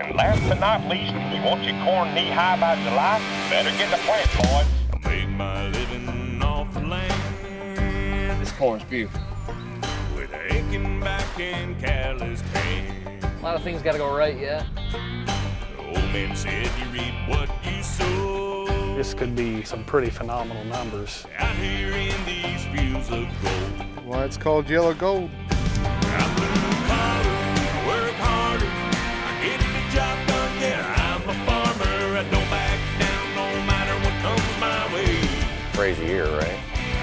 And last but not least, you want your corn knee-high by July? Better get the plant, boys. I make my living off the land. This corn's beautiful. With aching back and callous pain. A lot of things got to go right yet. The old man said you reap what you sow. This could be some pretty phenomenal numbers. Out here in these fields of gold. Why it's called yellow gold. I work harder, work harder. I get the job done, yeah, I'm a farmer. I don't back down no matter what comes my way. Crazy year, right?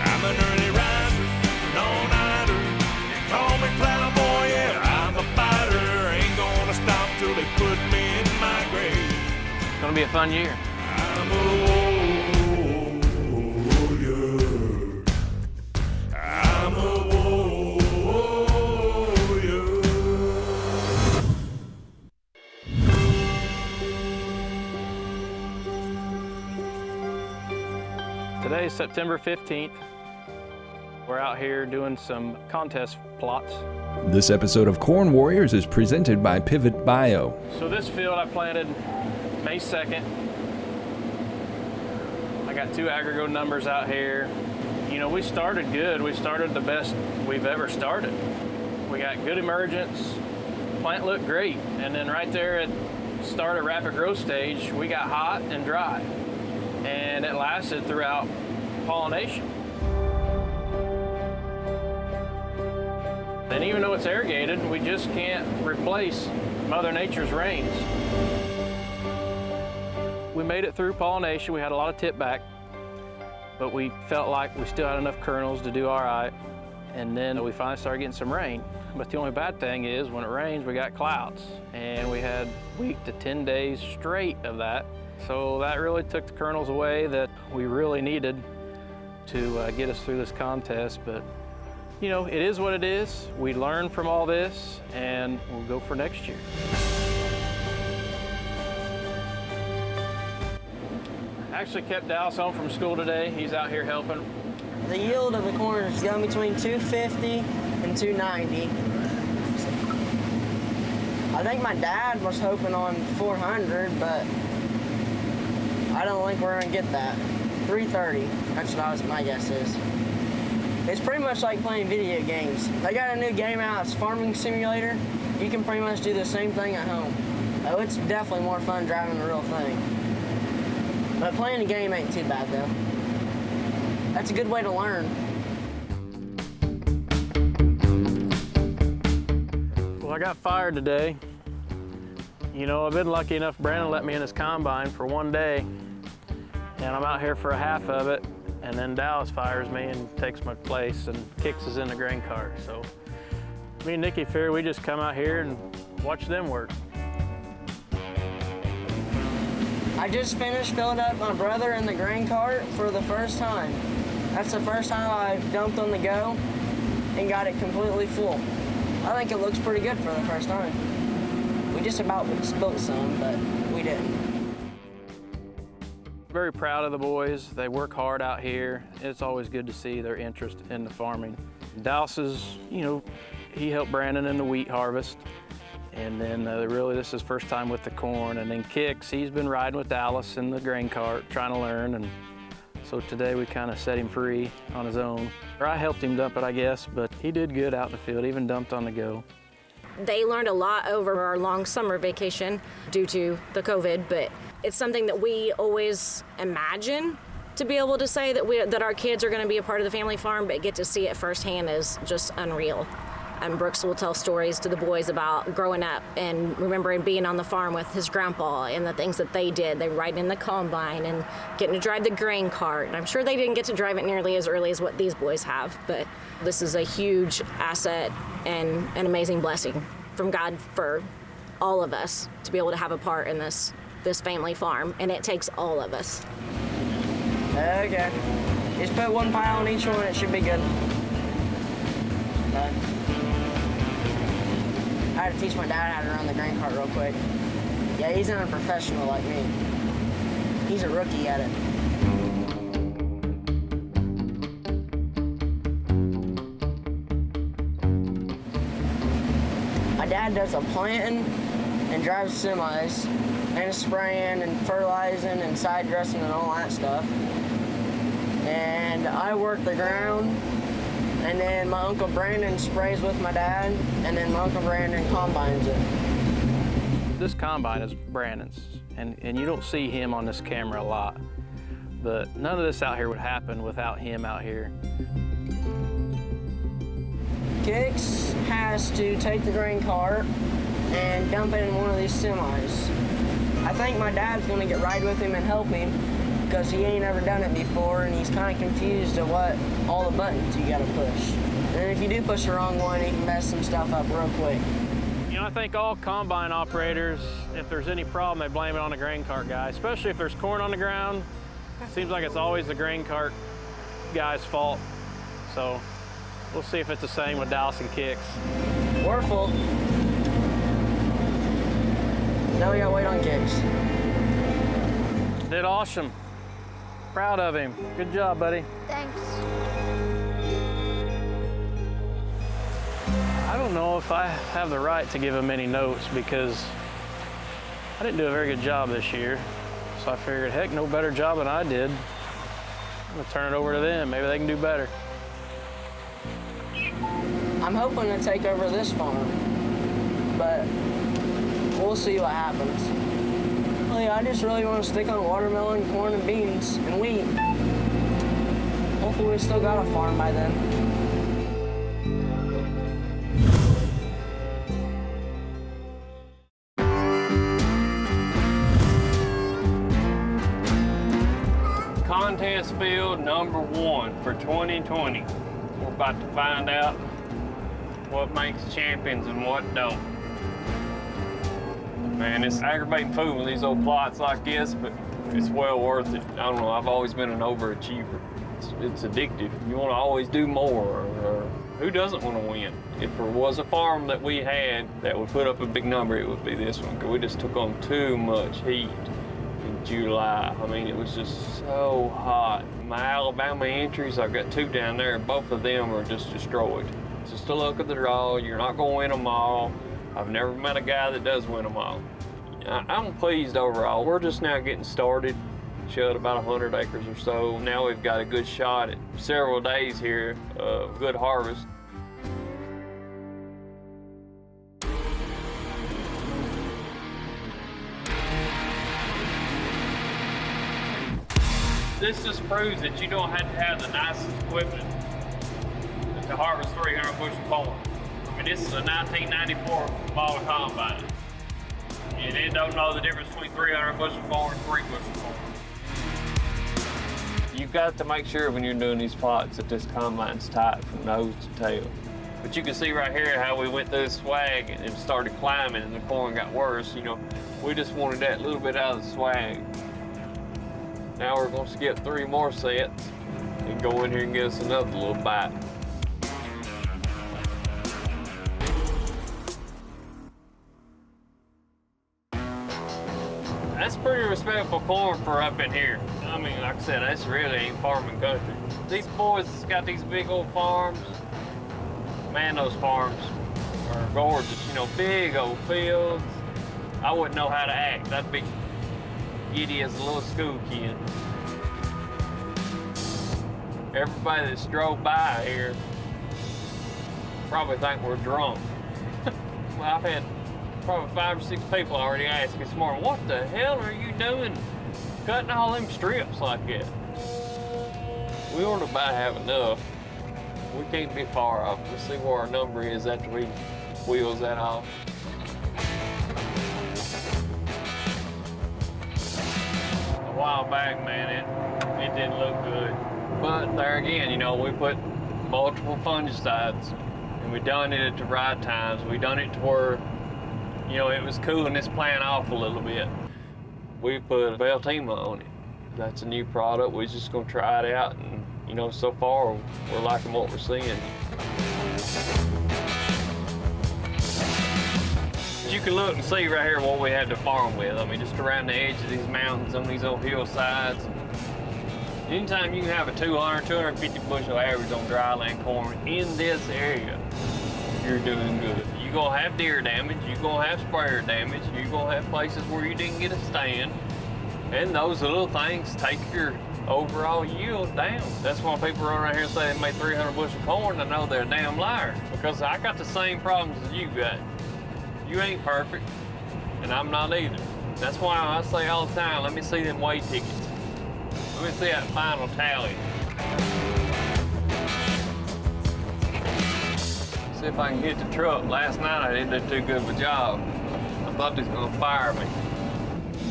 I'm an early riser, an all-nighter. You call me plowboy, yeah, I'm a fighter. Ain't gonna stop till they put me in my grave. It's gonna be a fun year. I'm a warrior. I'm a warrior. Today is September 15th. We're out here doing some contest plots. This episode of Corn Warriors is presented by Pivot Bio. So this field I planted May 2nd. I got 2 aggregate numbers out here. You know, we started good. We started the best we've ever started. We got good emergence. Plant looked great. And then right there at start of rapid growth stage, we got hot and dry. And it lasted throughout pollination. And even though it's irrigated, we just can't replace Mother Nature's rains. We made it through pollination. We had a lot of tip back, but we felt like we still had enough kernels to do all right. And then we finally started getting some rain. But the only bad thing is when it rains, we got clouds. And we had a week to 10 days straight of that. So that really took the kernels away that we really needed to get us through this contest. But you know, it is what it is. We learn from all this and we'll go for next year. Actually kept Dallas home from school today. He's out here helping. The yield of the corn is going between 250 and 290. I think my dad was hoping on 400, but I don't think we're gonna get that. 330, that's what my guess is. It's pretty much like playing video games. They got a new game out, it's Farming Simulator. You can pretty much do the same thing at home. Oh, it's definitely more fun driving the real thing. But playing the game ain't too bad though. That's a good way to learn. Well, I got fired today. You know, I've been lucky enough, Brandon let me in his combine for one day, and I'm out here for a half of it, and then Dallas fires me and takes my place and kicks us in the grain cart. So me and Nikki figured we just come out here and watch them work. I just finished filling up my brother in the grain cart for the first time. That's the first time I've dumped on the go and got it completely full. I think it looks pretty good for the first time. We just about spilled some, but we didn't. Very proud of the boys. They work hard out here. It's always good to see their interest in the farming. Dallas is, you know, he helped Brandon in the wheat harvest. And then really this is his first time with the corn. And then Kix, he's been riding with Dallas in the grain cart, trying to learn. And so today we kind of set him free on his own. Or I helped him dump it, I guess, but he did good out in the field, even dumped on the go. They learned a lot over our long summer vacation due to the COVID, but it's something that we always imagine to be able to say that our kids are going to be a part of the family farm, but get to see it firsthand is just unreal. And Brooks will tell stories to the boys about growing up and remembering being on the farm with his grandpa and the things that they did. They ride in the combine and getting to drive the grain cart. And I'm sure they didn't get to drive it nearly as early as what these boys have, but this is a huge asset and an amazing blessing from God for all of us to be able to have a part in this family farm, and it takes all of us. Okay. Just put one pile on each one, it should be good. I had to teach my dad how to run the grain cart real quick. Yeah, he's not a professional like me. He's a rookie at it. My dad does the planting and drives semis and is spraying and fertilizing and side dressing and all that stuff. And I work the ground, and then my Uncle Brandon sprays with my dad, and then my Uncle Brandon combines it. This combine is Brandon's, and you don't see him on this camera a lot, but none of this out here would happen without him out here. Kix has to take the grain cart and dump it in one of these semis. I think my dad's gonna get right with him and help him because he ain't ever done it before and he's kind of confused at what all the buttons you gotta push. And if you do push the wrong one, he can mess some stuff up real quick. You know, I think all combine operators, if there's any problem, they blame it on the grain cart guy, especially if there's corn on the ground. It seems like it's always the grain cart guy's fault. So we'll see if it's the same with Dallas and Kix. We're full. Now we gotta wait on Kix. Did awesome. Proud of him. Good job, buddy. Thanks. I don't know if I have the right to give him any notes because I didn't do a very good job this year. So I figured, heck, no better job than I did. I'm gonna turn it over to them. Maybe they can do better. I'm hoping to take over this farm, but we'll see what happens. Well, yeah, I just really want to stick on watermelon, corn, and beans, and wheat. Hopefully we still got a farm by then. Contest field number 1 for 2020. We're about to find out what makes champions and what don't. Man, it's aggravating fooling these old plots like this, but it's well worth it. I don't know, I've always been an overachiever. It's addictive. You want to always do more, or who doesn't want to win? If there was a farm that we had that would put up a big number, it would be this one, because we just took on too much heat in July. I mean, it was just so hot. My Alabama entries, I've got 2 down there, both of them are just destroyed. It's just a look at the draw. You're not going to win them all. I've never met a guy that does win them all. I'm pleased overall. We're just now getting started. Showed about 100 acres or so. Now we've got a good shot at several days here of good harvest. This just proves that you don't have to have the nicest equipment to harvest 300 bushel corn. I mean, this is a 1994 model combine, and it don't know the difference between 300 bushel corn and 3 bushel corn. You've got to make sure when you're doing these plots that this combine's tight from nose to tail. But you can see right here how we went through the swag and started climbing and the corn got worse. You know, we just wanted that little bit out of the swag. Now we're gonna skip 3 more sets and go in here and get us another little bite. That's pretty respectful corn for up in here. I mean, like I said, that's really ain't farming country. These boys that's got these big old farms, man, those farms are gorgeous. You know, big old fields. I wouldn't know how to act. I'd be giddy as a little school kid. Everybody that's drove by here probably think we're drunk. Well, I've had probably 5 or 6 people already ask this morning, what the hell are you doing cutting all them strips like that? We ought to about have enough. We can't be far off. Let's see where our number is after we wheels that off. A while back, man, it didn't look good. But there again, you know, we put multiple fungicides and we done it at the right times. We done it to where, you know, it was cooling this plant off a little bit. We put Veltima on it. That's a new product. We're just gonna try it out, and you know, so far we're liking what we're seeing. You can look and see right here what we had to farm with. I mean, just around the edge of these mountains on these old hillsides. Anytime you can have a 200, 250 bushel average on dryland corn in this area, you're doing good. You You're gonna have deer damage, you're gonna have sprayer damage, you're gonna have places where you didn't get a stand. And those little things take your overall yield down. That's why people run around here and say they made 300 bushel corn. I know they're a damn liar, because I got the same problems as you got. You ain't perfect, and I'm not either. That's why I say all the time, let me see them weigh tickets. Let me see that final tally. See if I can hit the truck. Last night I didn't do too good of a job. I thought they was gonna fire me.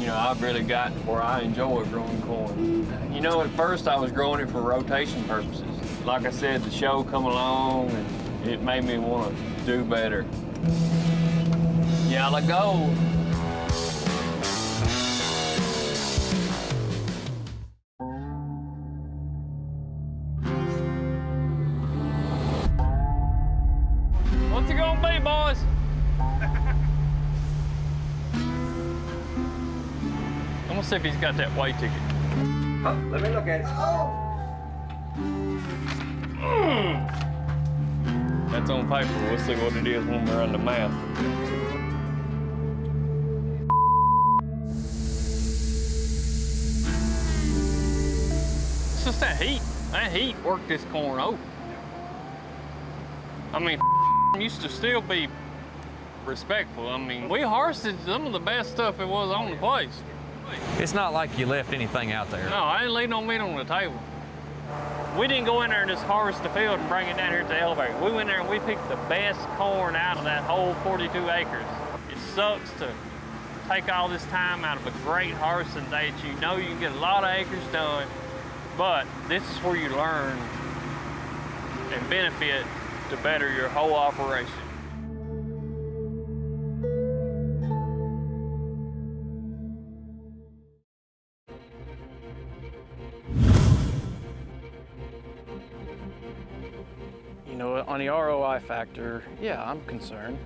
You know, I've really got where I enjoy growing corn. You know, at first I was growing it for rotation purposes. Like I said, the show come along and it made me want to do better. Yellow gold. What's it gonna be, boys? I'm gonna see if he's got that weigh ticket. Let me look at it. That's on paper. We'll see what it is when we run the math. It's just that heat. That heat worked this corn over. I mean, used to still be respectful. I mean, we harvested some of the best stuff it was on the place. It's not like you left anything out there. No, I didn't leave no meat on the table. We didn't go in there and just harvest the field and bring it down here to the elevator. We went there and we picked the best corn out of that whole 42 acres. It sucks to take all this time out of a great harvesting day that you know you can get a lot of acres done, but this is where you learn and benefit to better your whole operation. You know, on the ROI factor, yeah, I'm concerned.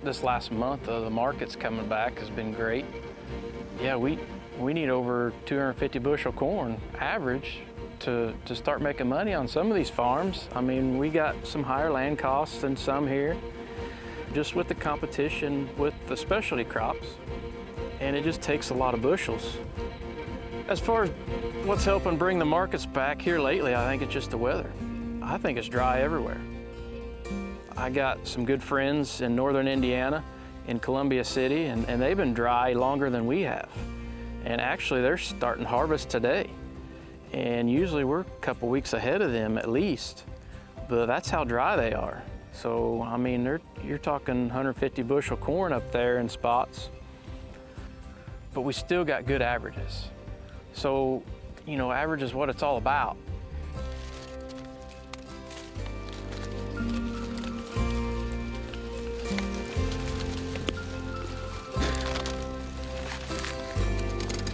This last month, the market's coming back has been great. Yeah, we need over 250 bushel corn average to start making money on some of these farms. I mean, we got some higher land costs than some here, just with the competition with the specialty crops, and it just takes a lot of bushels. As far as what's helping bring the markets back here lately, I think it's just the weather. I think it's dry everywhere. I got some good friends in northern Indiana, in Columbia City, and they've been dry longer than we have. And actually, they're starting harvest today. And usually we're a couple weeks ahead of them at least, but that's how dry they are. So, I mean, you're talking 150 bushel corn up there in spots, but we still got good averages. So, you know, average is what it's all about.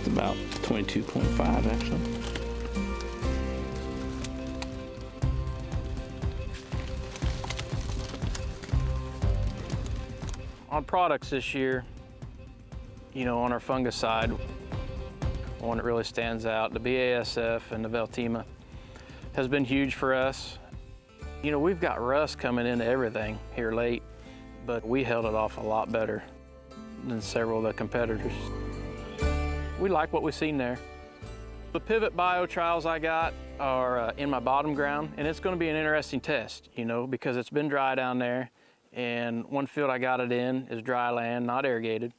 About 22.5 actually. On products this year, you know, on our fungicide, one that really stands out, the BASF and the Veltima, has been huge for us. You know, we've got rust coming into everything here late, but we held it off a lot better than several of the competitors. We like what we've seen there. The Pivot Bio trials I got are in my bottom ground, and it's going to be an interesting test, you know, because it's been dry down there, and one field I got it in is dry land, not irrigated.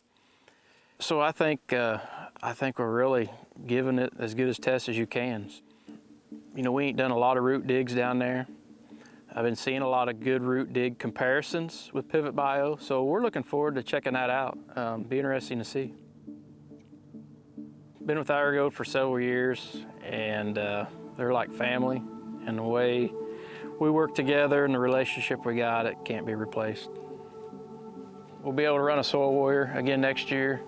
So I think we're really giving it as good a test as you can. You know, we ain't done a lot of root digs down there. I've been seeing a lot of good root dig comparisons with Pivot Bio, so we're looking forward to checking that out. Be interesting to see. Been with Irrigold for several years, and they're like family, and the way we work together and the relationship we got, it can't be replaced. We'll be able to run a Soil Warrior again next year.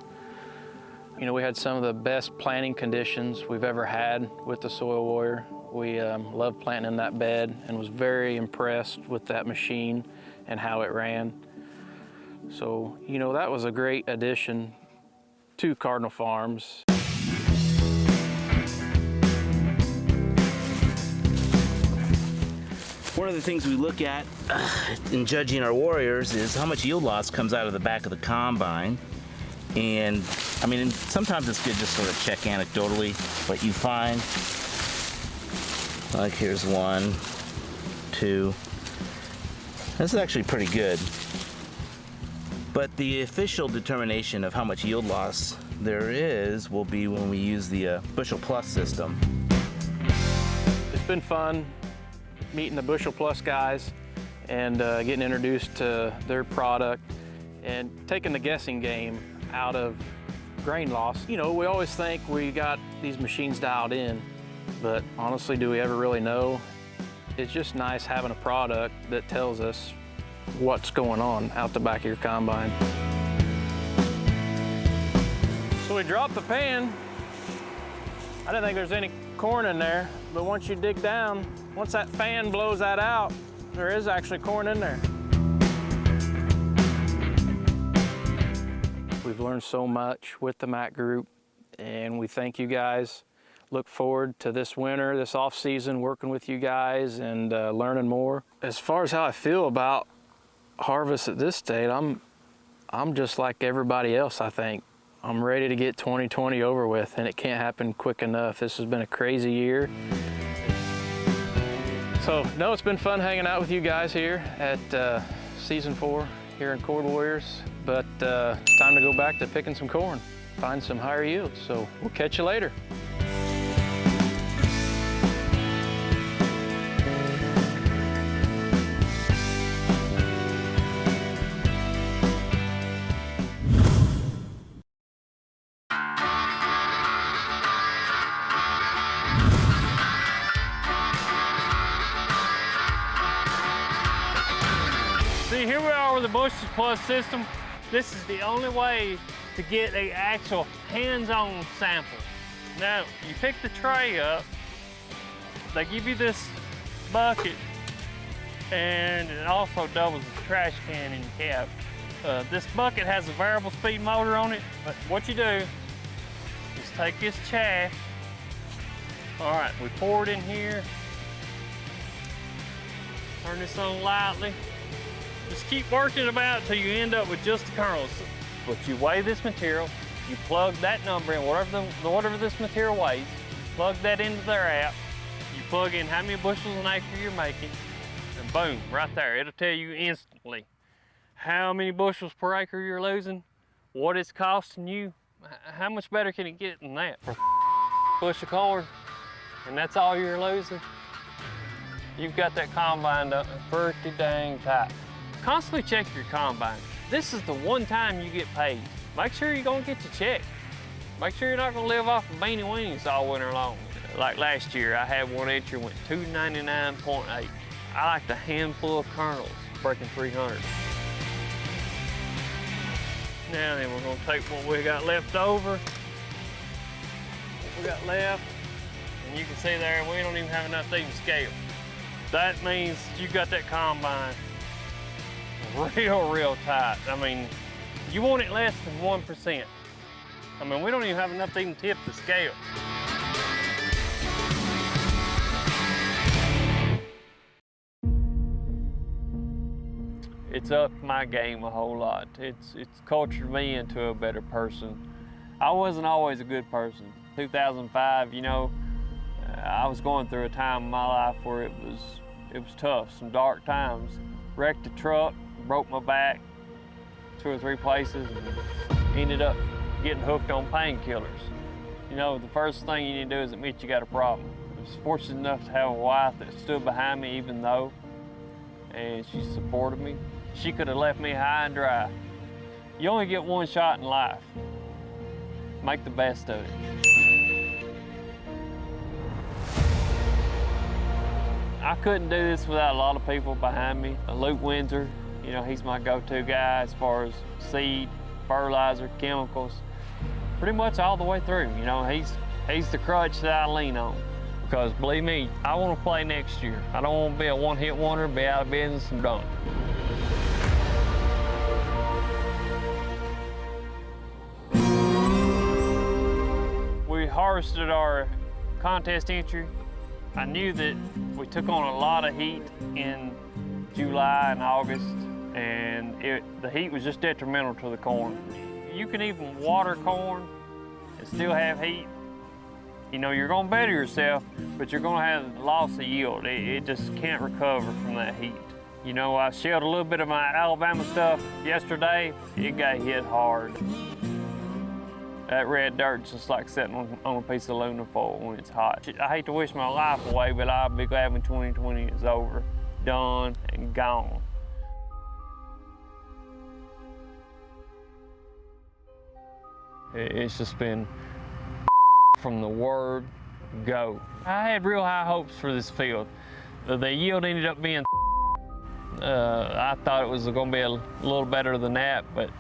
You know, we had some of the best planting conditions we've ever had with the Soil Warrior. We loved planting in that bed and was very impressed with that machine and how it ran. So, you know, that was a great addition to Cardinal Farms. One of the things we look at in judging our Warriors is how much yield loss comes out of the back of the combine. And I mean, sometimes it's good just sort of check anecdotally what you find. Like here's 1, 2. This is actually pretty good. But the official determination of how much yield loss there is will be when we use the Bushel Plus system. It's been fun meeting the Bushel Plus guys and getting introduced to their product and taking the guessing game out of grain loss. You know, we always think we got these machines dialed in, but honestly, do we ever really know? It's just nice having a product that tells us what's going on out the back of your combine. So we dropped the pan. I didn't think there's any corn in there, but once you dig down, once that fan blows that out, there is actually corn in there. We've learned so much with the MAC group, and we thank you guys. Look forward to this winter, this off season, working with you guys and learning more. As far as how I feel about harvest at this state, I'm just like everybody else, I think. I'm ready to get 2020 over with, and it can't happen quick enough. This has been a crazy year. So, no, it's been fun hanging out with you guys here at season 4 here in CornWarriors, but it's time to go back to picking some corn, find some higher yields. So we'll catch you later. See, here we are with the Bushel Plus system. This is the only way to get an actual hands-on sample. Now, you pick the tray up, they give you this bucket, and it also doubles as a trash can in your cab. This bucket has a variable speed motor on it, but what you do is take this chaff. All right, we pour it in here, turn this on lightly. Just keep working about until you end up with just the kernels. But you weigh this material, you plug that number in, whatever this material weighs, plug that into their app, you plug in how many bushels an acre you're making, and boom, right there, it'll tell you instantly how many bushels per acre you're losing, what it's costing you. How much better can it get than that? For bushel corn, and that's all you're losing. You've got that combine up pretty dang tight. Constantly check your combine. This is the one time you get paid. Make sure you're gonna get your check. Make sure you're not gonna live off of beanie weenies all winter long. Like last year, I had one entry went 299.8. I liked a handful of kernels breaking 300. Now then, we're gonna take what we got left over, what we got left, and you can see there, we don't even have enough to even scale. That means you got that combine real tight. I mean, you want it less than 1%. I mean, we don't even have enough to even tip the scale. It's upped my game a whole lot. It's cultured me into a better person. I wasn't always a good person. 2005, you know, I was going through a time in my life where it was tough, some dark times. Wrecked a truck, broke my back 2 or 3 places, and ended up getting hooked on painkillers. You know, the first thing you need to do is admit you got a problem. I was fortunate enough to have a wife that stood behind me even though, and she supported me. She could have left me high and dry. You only get one shot in life. Make the best of it. I couldn't do this without a lot of people behind me. Luke Windsor, you know, he's my go-to guy as far as seed, fertilizer, chemicals, pretty much all the way through. You know, he's the crutch that I lean on. Because believe me, I want to play next year. I don't want to be a one-hit wonder, be out of business and done. We harvested our contest entry I knew that we took on a lot of heat in July and August, and the heat was just detrimental to the corn. You can even water corn and still have heat. You know, you're gonna better yourself, but you're gonna have loss of yield. It just can't recover from that heat. You know, I shelled a little bit of my Alabama stuff yesterday. It got hit hard. That red dirt's just like sitting on a piece of aluminum foil when it's hot. I hate to wish my life away, but I'll be glad when 2020 is over, done and gone. It's just been from the word go. I had real high hopes for this field. The yield ended up being I thought it was gonna be a little better than that, but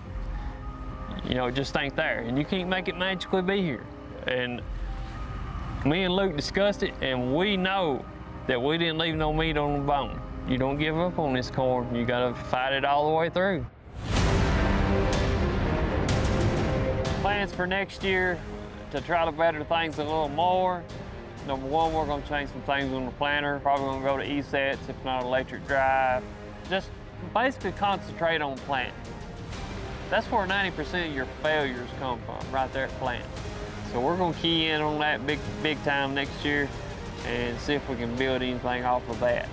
you know, it just ain't there. And you can't make it magically be here. And me and Luke discussed it, and we know that we didn't leave no meat on the bone. You don't give up on this corn. You gotta fight it all the way through. Plans for next year to try to better things a little more. Number one, we're gonna change some things on the planter. Probably gonna go to E-sets, if not electric drive. Just basically concentrate on planting. That's where 90% of your failures come from, right there at plant. So we're gonna key in on that big time next year and see if we can build anything off of that.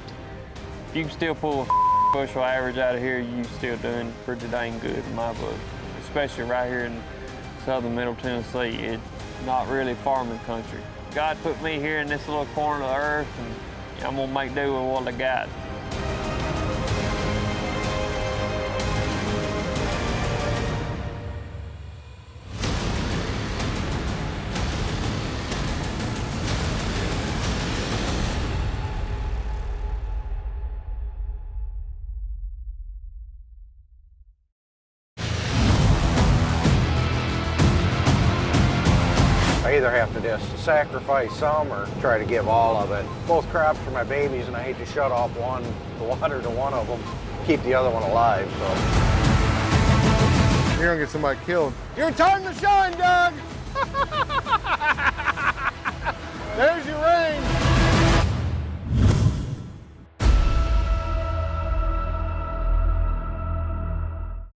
If you can still pull a bushel average out of here, you're still doing pretty dang good in my book. Especially right here in southern Middle Tennessee. It's not really farming country. God put me here in this little corner of the earth, and I'm gonna make do with what I got. I either have to just sacrifice some or try to give all of it. Both crops are my babies, and I hate to shut off the water to one of them, keep the other one alive. So you're gonna get somebody killed. Your time to shine, Doug. There's your range.